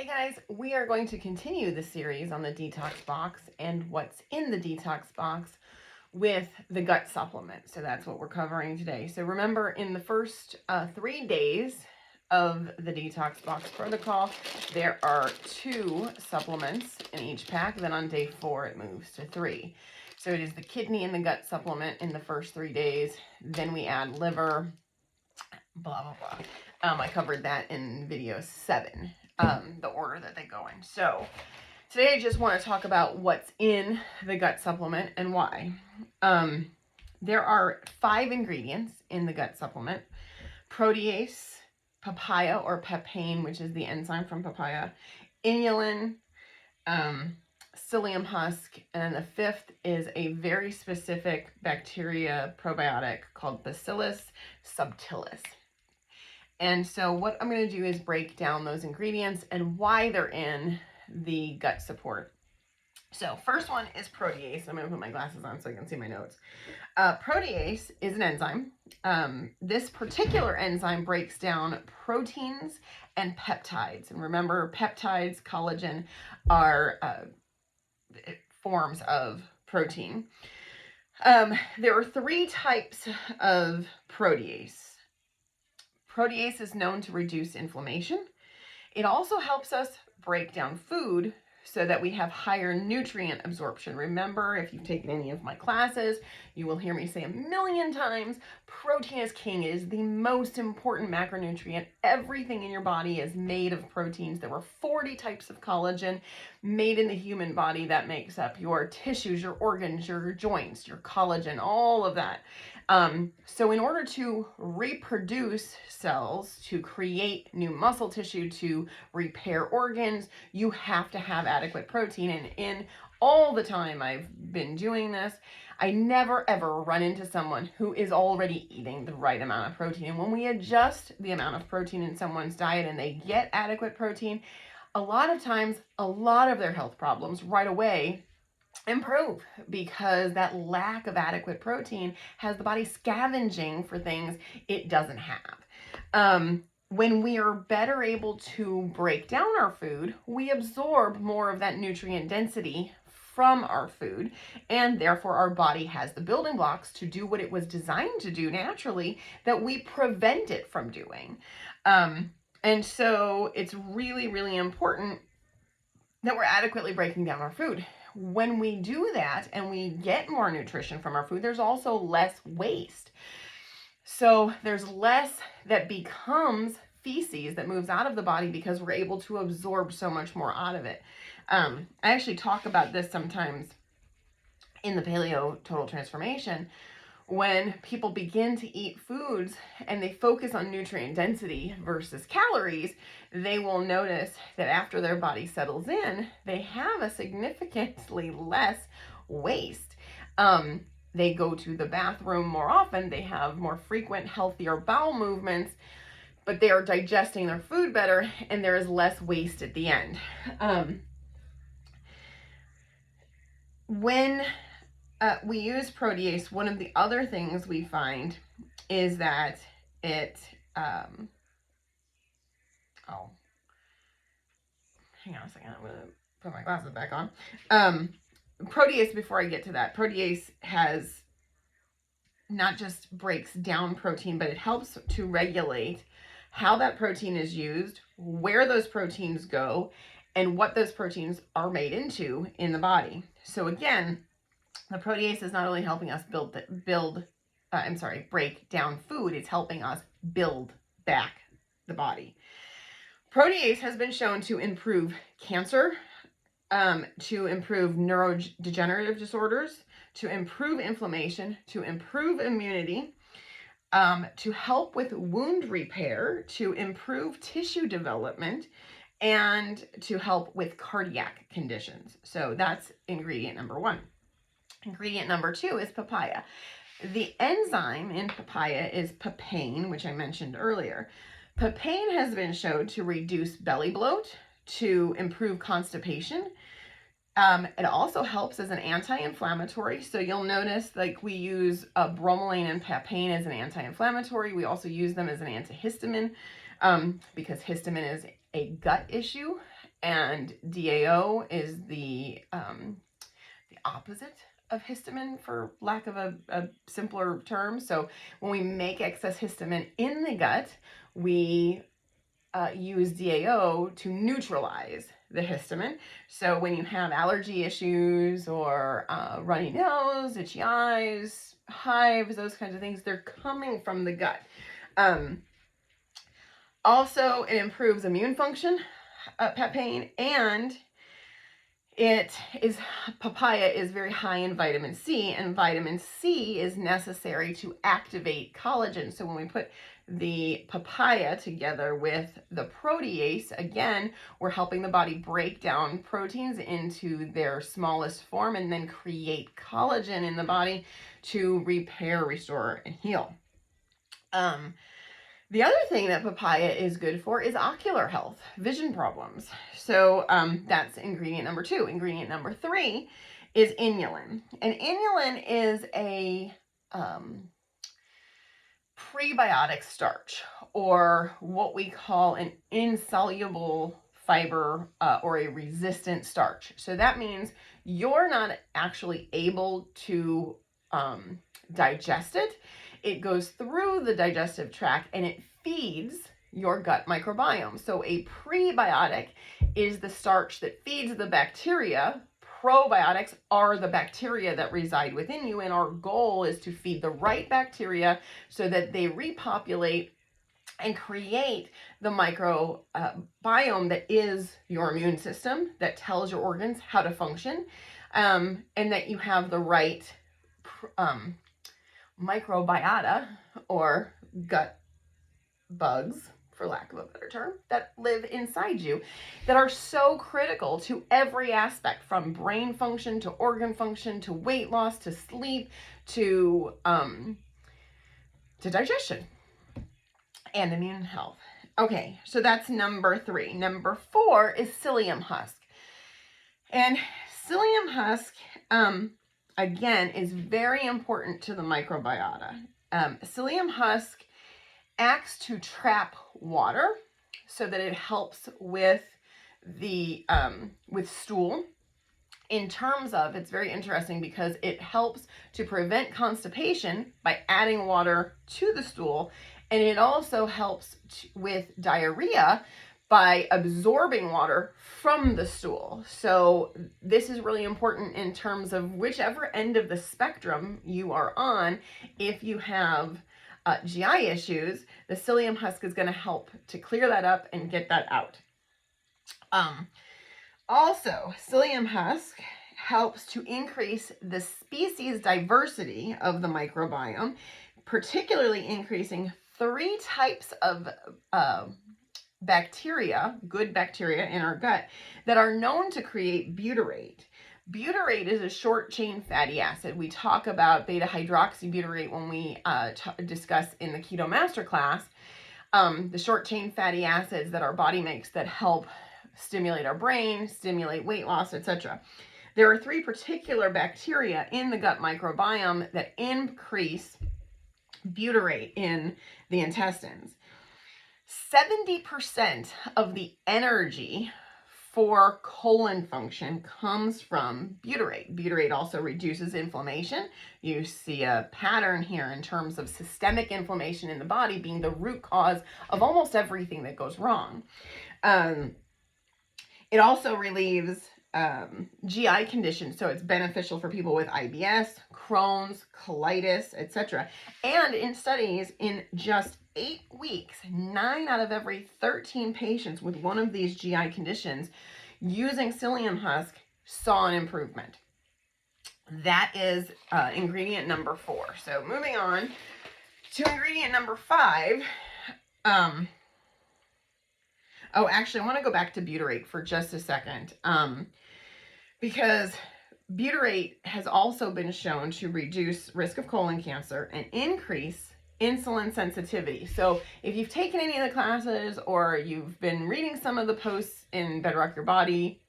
Guys, we are going to continue the series on the detox box and what's in the detox box with the gut supplement. So that's what we're covering today. So remember, in the first 3 days of the detox box protocol, there are 2 supplements in each pack. Then on day 4, it moves to 3. So it is the kidney and the gut supplement in the first 3 days. Then we add liver, blah, blah, blah. I covered that in video 7, the order that they go in. So today I just want to talk about what's in the gut supplement and why. There are 5 ingredients in the gut supplement: protease, papaya or papain, which is the enzyme from papaya, inulin, psyllium husk, and then the 5th is a very specific bacteria probiotic called Bacillus subtilis. And so what I'm going to do is break down those ingredients and why they're in the gut support. So first one is protease. I'm going to put my glasses on so I can see my notes. Protease is an enzyme. This particular enzyme breaks down proteins and peptides. And remember, peptides, collagen, are forms of protein. There are 3 types of protease. Protease is known to reduce inflammation. It also helps us break down food so that we have higher nutrient absorption. Remember, if you've taken any of my classes, you will hear me say a million times, protein is king. It is the most important macronutrient. Everything in your body is made of proteins. There were 40 types of collagen made in the human body that makes up your tissues, your organs, your joints, your collagen, all of that. So in order to reproduce cells, to create new muscle tissue, to repair organs, you have to have adequate protein. And in all the time I've been doing this, I never ever run into someone who is already eating the right amount of protein. And when we adjust the amount of protein in someone's diet and they get adequate protein, a lot of times, a lot of their health problems right away improve, because that lack of adequate protein has the body scavenging for things it doesn't have. When we are better able to break down our food, we absorb more of that nutrient density from our food, and therefore our body has the building blocks to do what it was designed to do naturally that we prevent it from doing. And so it's really, really important that we're adequately breaking down our food. When we do that and we get more nutrition from our food, there's also less waste. So there's less that becomes feces that moves out of the body because we're able to absorb so much more out of it. I actually talk about this sometimes in the Paleo Total Transformation. When people begin to eat foods and they focus on nutrient density versus calories, they will notice that after their body settles in, they have a significantly less waste. They go to the bathroom more often, they have more frequent, healthier bowel movements, but they are digesting their food better and there is less waste at the end. When we use protease, one of the other things we find is that it, hang on a second, I'm going to put my glasses back on. Protease, before I get to that, protease has not just breaks down protein, but it helps to regulate how that protein is used, where those proteins go, and what those proteins are made into in the body. So again, the protease is not only helping us break down food, it's helping us build back the body. Protease has been shown to improve cancer, to improve neurodegenerative disorders, to improve inflammation, to improve immunity, to help with wound repair, to improve tissue development, and to help with cardiac conditions. So that's ingredient number 1. Ingredient number 2 is papaya. The enzyme in papaya is papain, which I mentioned earlier. Papain has been shown to reduce belly bloat, to improve constipation. It also helps as an anti-inflammatory. So you'll notice, like, we use bromelain and papain as an anti-inflammatory. We also use them as an antihistamine because histamine is a gut issue. and DAO is the opposite of histamine, for lack of a simpler term. So when we make excess histamine in the gut, we use DAO to neutralize the histamine. So when you have allergy issues or runny nose, itchy eyes, hives, those kinds of things, they're coming from the gut. Also, it improves immune function, papain, and papaya is very high in vitamin C, and vitamin C is necessary to activate collagen. So when we put the papaya together with the protease, again, we're helping the body break down proteins into their smallest form and then create collagen in the body to repair, restore, and heal. The other thing that papaya is good for is ocular health, vision problems. So that's ingredient number 2. Ingredient number 3 is inulin. And inulin is a prebiotic starch, or what we call an insoluble fiber or a resistant starch. So that means you're not actually able to digest it. It goes through the digestive tract and it feeds your gut microbiome. So a prebiotic is the starch that feeds the bacteria. Probiotics are the bacteria that reside within you, and our goal is to feed the right bacteria so that they repopulate and create the microbiome that is your immune system, that tells your organs how to function, and that you have the right microbiota, or gut bugs, for lack of a better term, that live inside you, that are so critical to every aspect, from brain function to organ function to weight loss to sleep to digestion and immune health. Okay, so that's number 3. Number 4 is psyllium husk. And psyllium husk, again, is very important to the microbiota. Psyllium husk acts to trap water so that it helps with the with stool. In terms of, it's very interesting because it helps to prevent constipation by adding water to the stool, and it also helps with diarrhea by absorbing water from the stool. So this is really important in terms of whichever end of the spectrum you are on. If you have GI issues, the psyllium husk is going to help to clear that up and get that out. Also, psyllium husk helps to increase the species diversity of the microbiome, particularly increasing 3 types of bacteria, good bacteria in our gut, that are known to create butyrate. Butyrate is a short chain fatty acid. We talk about beta hydroxybutyrate when we discuss in the Keto Masterclass, the short chain fatty acids that our body makes that help stimulate our brain, stimulate weight loss, etc. There are 3 particular bacteria in the gut microbiome that increase butyrate in the intestines. 70% of the energy for colon function comes from butyrate. Butyrate also reduces inflammation. You see a pattern here in terms of systemic inflammation in the body being the root cause of almost everything that goes wrong. It also relieves GI conditions, so it's beneficial for people with IBS, Crohn's, colitis, etc. And in studies, in just 8 weeks, 9 out of every 13 patients with one of these GI conditions using psyllium husk saw an improvement. That is ingredient number 4. So moving on to ingredient number 5. Actually, I want to go back to butyrate for just a second, because butyrate has also been shown to reduce risk of colon cancer and increase insulin sensitivity. So if you've taken any of the classes or you've been reading some of the posts in Bedrock Your Body,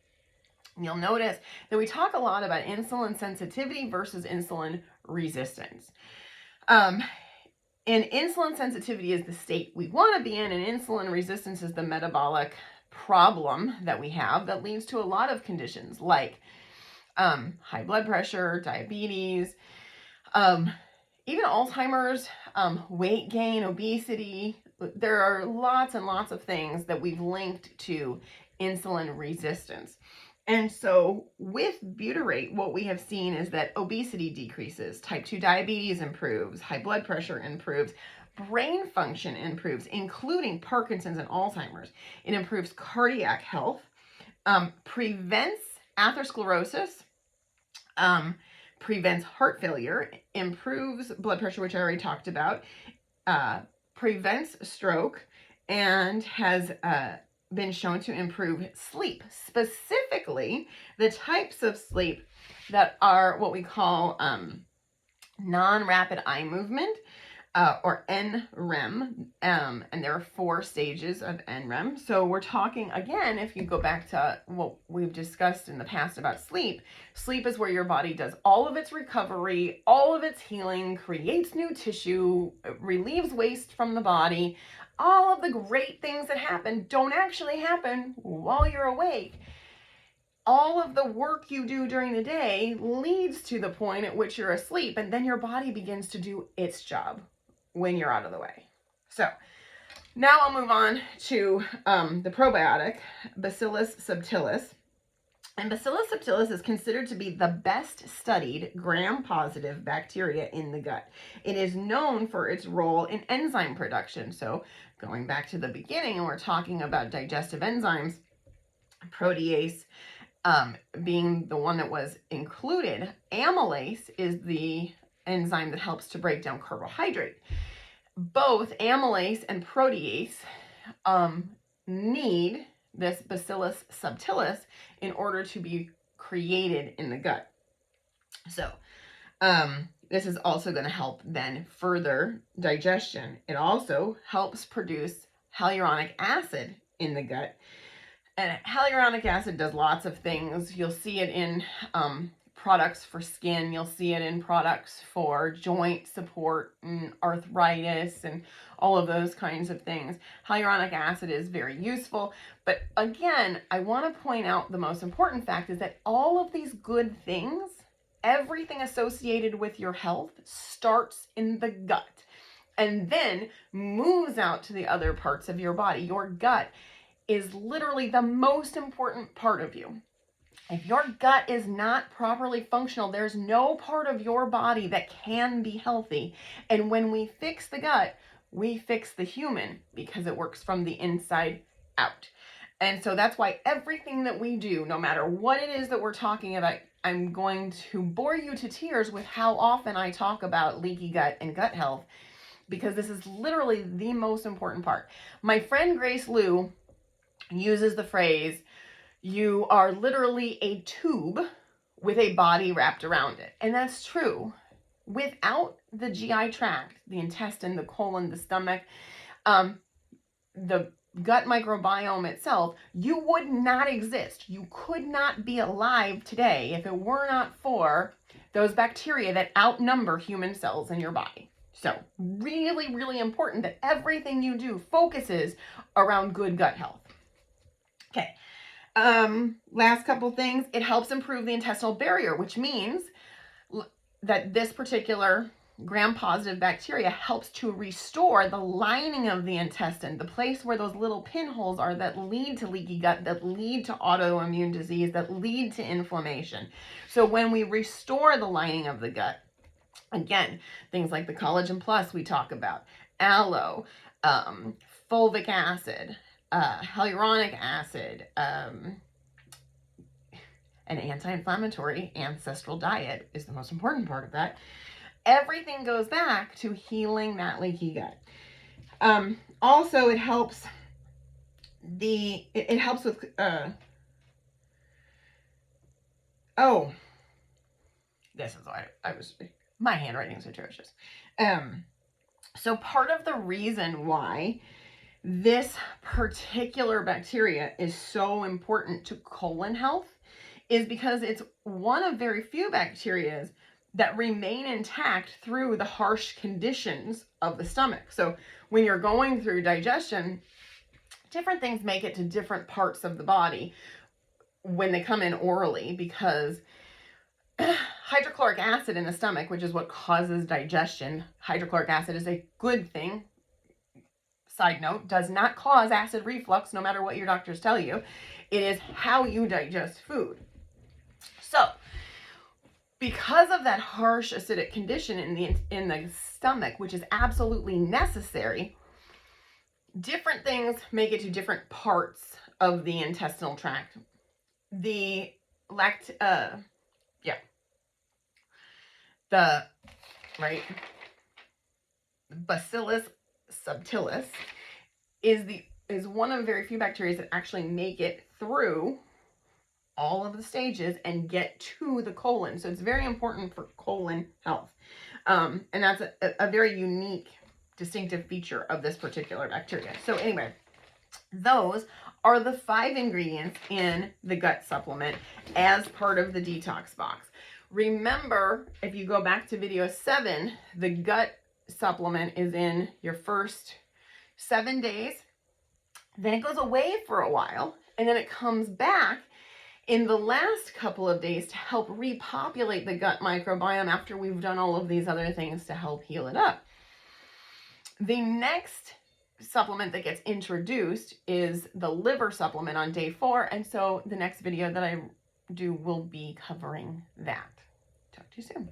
you'll notice that we talk a lot about insulin sensitivity versus insulin resistance. And insulin sensitivity is the state we want to be in, and insulin resistance is the metabolic problem that we have that leads to a lot of conditions like high blood pressure, diabetes, even Alzheimer's, weight gain, obesity. There are lots and lots of things that we've linked to insulin resistance. And so with butyrate, what we have seen is that obesity decreases, type 2 diabetes improves, high blood pressure improves, brain function improves, including Parkinson's and Alzheimer's. It improves cardiac health, prevents atherosclerosis, prevents heart failure, improves blood pressure, which I already talked about, prevents stroke, and has been shown to improve sleep, specifically the types of sleep that are what we call non-rapid eye movement, or NREM, and there are 4 stages of NREM. So we're talking, again, if you go back to what we've discussed in the past about sleep, sleep is where your body does all of its recovery, all of its healing, creates new tissue, relieves waste from the body. All of the great things that happen don't actually happen while you're awake. All of the work you do during the day leads to the point at which you're asleep, and then your body begins to do its job when you're out of the way. So now I'll move on to the probiotic, Bacillus subtilis. And Bacillus subtilis is considered to be the best studied gram-positive bacteria in the gut. It is known for its role in enzyme production. So going back to the beginning, and we're talking about digestive enzymes, protease being the one that was included. Amylase is the enzyme that helps to break down carbohydrate. Both amylase and protease need this Bacillus subtilis in order to be created in the gut. So this is also going to help then further digestion. It also helps produce hyaluronic acid in the gut. And hyaluronic acid does lots of things. You'll see it in products for skin. You'll see it in products for joint support and arthritis and all of those kinds of things. Hyaluronic acid is very useful. But again, I want to point out the most important fact is that all of these good things, everything associated with your health, starts in the gut and then moves out to the other parts of your body. Your gut is literally the most important part of you. If your gut is not properly functional, there's no part of your body that can be healthy. And when we fix the gut, we fix the human because it works from the inside out. And so that's why everything that we do, no matter what it is that we're talking about, I'm going to bore you to tears with how often I talk about leaky gut and gut health, because this is literally the most important part. My friend Grace Liu uses the phrase, you are literally a tube with a body wrapped around it. And that's true. Without the GI tract, the intestine, the colon, the stomach, the gut microbiome itself, you would not exist. You could not be alive today if it were not for those bacteria that outnumber human cells in your body. So really, really important that everything you do focuses around good gut health. Okay. Last couple things. It helps improve the intestinal barrier, which means that this particular gram-positive bacteria helps to restore the lining of the intestine, the place where those little pinholes are that lead to leaky gut, that lead to autoimmune disease, that lead to inflammation. So when we restore the lining of the gut, again, things like the collagen plus we talk about, aloe, fulvic acid, hyaluronic acid, an anti-inflammatory ancestral diet is the most important part of that. Everything goes back to healing that leaky gut. Also, it helps with this is why my handwriting is atrocious. So part of the reason why this particular bacteria is so important to colon health is because it's one of very few bacteria that remain intact through the harsh conditions of the stomach. So when you're going through digestion, different things make it to different parts of the body when they come in orally, because hydrochloric acid in the stomach, which is what causes digestion, hydrochloric acid is a good thing. Side note, does not cause acid reflux, no matter what your doctors tell you. It is how you digest food. So, because of that harsh acidic condition in the stomach, which is absolutely necessary, different things make it to different parts of the intestinal tract. The Bacillus subtilis is one of very few bacteria that actually make it through all of the stages and get to the colon. So it's very important for colon health. And that's a very unique, distinctive feature of this particular bacteria. So anyway, those are the 5 ingredients in the gut supplement as part of the detox box. Remember, if you go back to video 7, the gut supplement is in your first 7 days. Then it goes away for a while, and then it comes back in the last couple of days to help repopulate the gut microbiome after we've done all of these other things to help heal it up. The next supplement that gets introduced is the liver supplement on day 4, and so the next video that I do will be covering that. Talk to you soon.